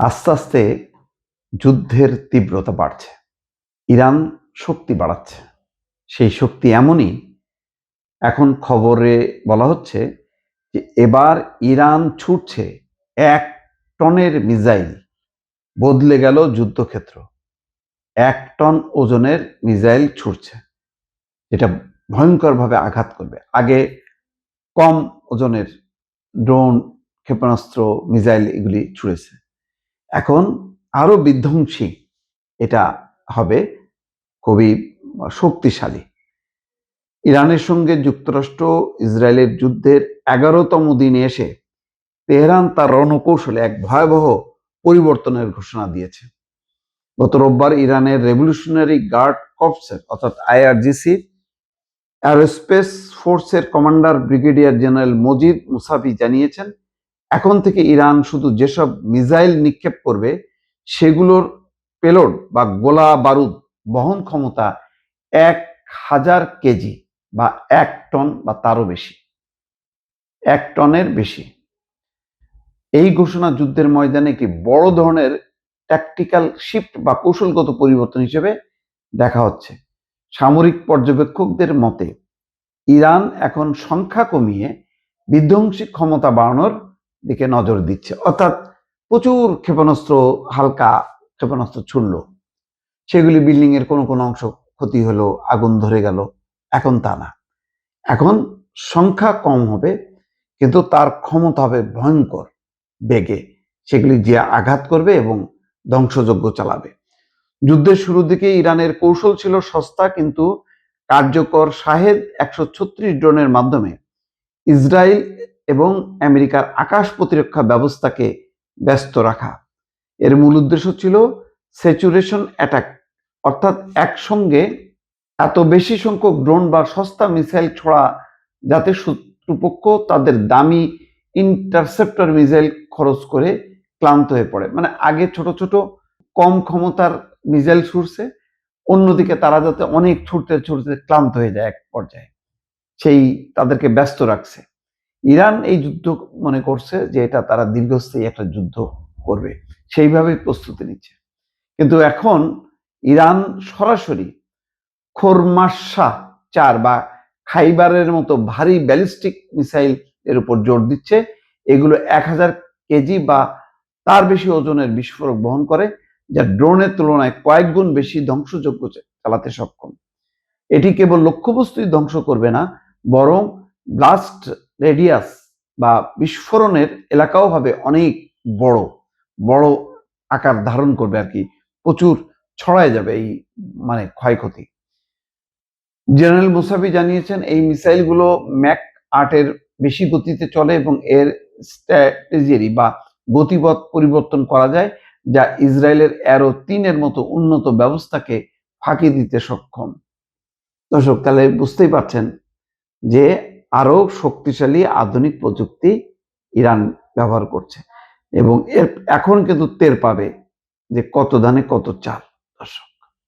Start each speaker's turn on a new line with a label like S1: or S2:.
S1: আস্তে আস্তে যুদ্ধের তীব্রতা বাড়ছে। ইরান শক্তি বাড়াচ্ছে। সেই শক্তি এমনই, এখন খবরে বলা হচ্ছে যে এবার ইরান ছুটছে 1 টনের মিসাইল। বদলে গেল যুদ্ধক্ষেত্র। 1 টন ওজনের মিসাইল ছুটছে, যেটা ভয়ঙ্করভাবে আঘাত করবে। আগে কম ওজনের ড্রোন, ক্ষেপণাস্ত্র, মিসাইল এগুলি ছুড়েছে। এখন আরো বিধ্বংসী এটা হবে, খুবই শক্তিশালী। ইরানের সঙ্গে যুক্তরাষ্ট্র ইসরায়েলের যুদ্ধের 11তম দিনে এসে তেহরান তার রণকৌশলে এক ভয়াবহ পরিবর্তনের ঘোষণা দিয়েছে। গত রোববার ইরানের রেভলিউশনারি গার্ড কর্পসের অর্থাৎ আইআরজিসি অ্যারোস্পেস ফোর্সের commander brigadier general Majid Musavi জানিয়েছেন, এখন থেকে ইরান শুধু যেসব মিসাইল নিক্ষেপ করবে সেগুলোর পেলোড বা গোলা বারুদ বহন ক্ষমতা 1000 কেজি বা 1 টন বা তারও বেশি, 1 টনের বেশি। এই ঘোষণা যুদ্ধের ময়দানে একটি বড় ধরনের ট্যাকটিক্যাল শিফট বা কৌশলগত পরিবর্তন হিসেবে দেখা হচ্ছে। সামরিক পর্যবেক্ষকদের মতে ইরান এখন সংখ্যা কমিয়ে বিধ্বংসী ক্ষমতা বাড়ানোর দিকে নজর দিচ্ছে। অর্থাৎ প্রচুর ক্ষেপণাস্ত্র, হালকা ক্ষেপণাস্ত্র ছুড়ল, সেগুলি বিল্ডিং এর কোনো কোনো অংশ ক্ষতি হলো, আগুন ধরে গেল। এখন তা না, এখন সংখ্যা কম হবে, কিন্তু তার ক্ষমতা হবে ভয়ঙ্কর বেগে। সেগুলি যে আঘাত করবে এবং ধ্বংসযজ্ঞ চালাবে। যুদ্ধের শুরুর দিকে ইরানের কৌশল ছিল সস্তা কিন্তু কার্যকর শাহেদ 136 ড্রোনের মাধ্যমে ইসরায়েল এবং আমেরিকার আকাশ প্রতিরক্ষা ব্যবস্থাকে ব্যস্ত রাখা। এর মূল উদ্দেশ্য ছিল স্যাচুরেশন অ্যাটাক, অর্থাৎ একসঙ্গে এত বেশি সংখ্যক ড্রোন বা সস্তা মিসাইল ছোড়া যাতে শত্রুপক্ষ তাদের দামি ইন্টারসেপ্টর মিসাইল খরচ করে ক্লান্ত হয়ে পড়ে। মানে আগে ছোট ছোট কম ক্ষমতার মিসাইল ছুড়ছে, অন্যদিকে তারা যাতে অনেক ছুটতে ছুটতে ক্লান্ত হয়ে যায় এক পর্যায়ে, সেই তাদেরকে ব্যস্ত রাখছে। ইরান এই যুদ্ধ মনে করছে যে এটা তারা দীর্ঘস্থায়ী একটা যুদ্ধ করবে, সেইভাবেই প্রস্তুতি নিচ্ছে। কিন্তু এখন ইরান সরাসরি খোরমাশা 4 বা খাইবারের মতো ভারী ব্যালিস্টিক মিসাইল এর উপর জোর দিচ্ছে। এগুলো 1000 কেজি বা তার বেশি ওজনের বিস্ফোরক বহন করে, যা ড্রোনের তুলনায় কয়েক গুণ বেশি ধ্বংসযোগ্য চালাতে সক্ষম। এটি কেবল লক্ষ্যবস্তুই ধ্বংস করবে না, বরং ব্লাস্ট রেডিয়াস বা বিস্ফোরণের এলাকাও হবে অনেক বড় বড় আকার ধারণ করবে আর কি, প্রচুর ছড়ায় যাবে এই মানে ক্ষয়ক্ষতি। জেনারেল মুসাভি জানিয়েছেন এই মিসাইলগুলো ম্যাক 8 বেশি গতিতে চলে এবং এর স্ট্র্যাটেজি বা গতিপথ পরিবর্তন করা যায়, যা ইসরায়েলের অ্যারো 3 মতো উন্নত ব্যবস্থাকে ফাঁকি দিতে সক্ষম। দর্শক, তাহলে বুঝতেই পারছেন যে আরো শক্তিশালী আধুনিক প্রযুক্তি ইরান ব্যবহার করছে এবং এর এখন কিন্তু টের পাবে যে কত ধানে কত চাল। দর্শক।